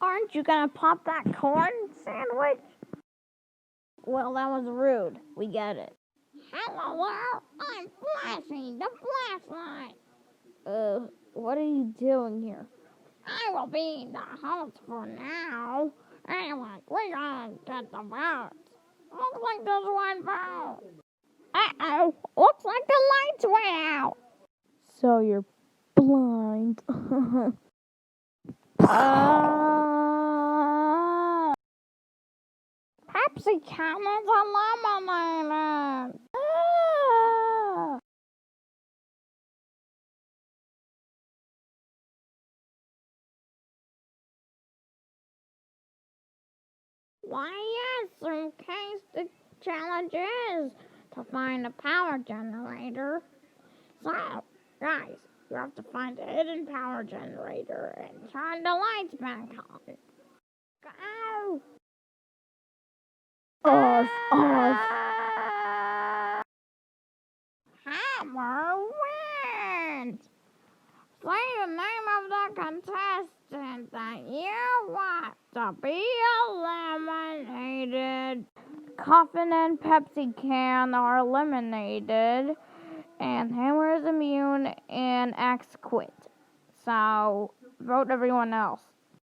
Aren't you gonna pop that corn sandwich? Well, that was rude. We get it. Hello, I'm flashing the flashlight. What are you doing here? I will be the host for now. Anyway, we gotta get the votes. Looks like there's one vote. Uh-oh, looks like the lights went out. So you're blind. Pepsi Can is eliminated. Why, yes, in case the challenge is to find a power generator. So, guys, you have to find a hidden power generator and turn the lights back on. Go! Hammer wins! Say the name of the contestant that you want to be eliminated. Coffin and Pepsi Can are eliminated, and Hammer is immune, and Axe quit. So, vote everyone else.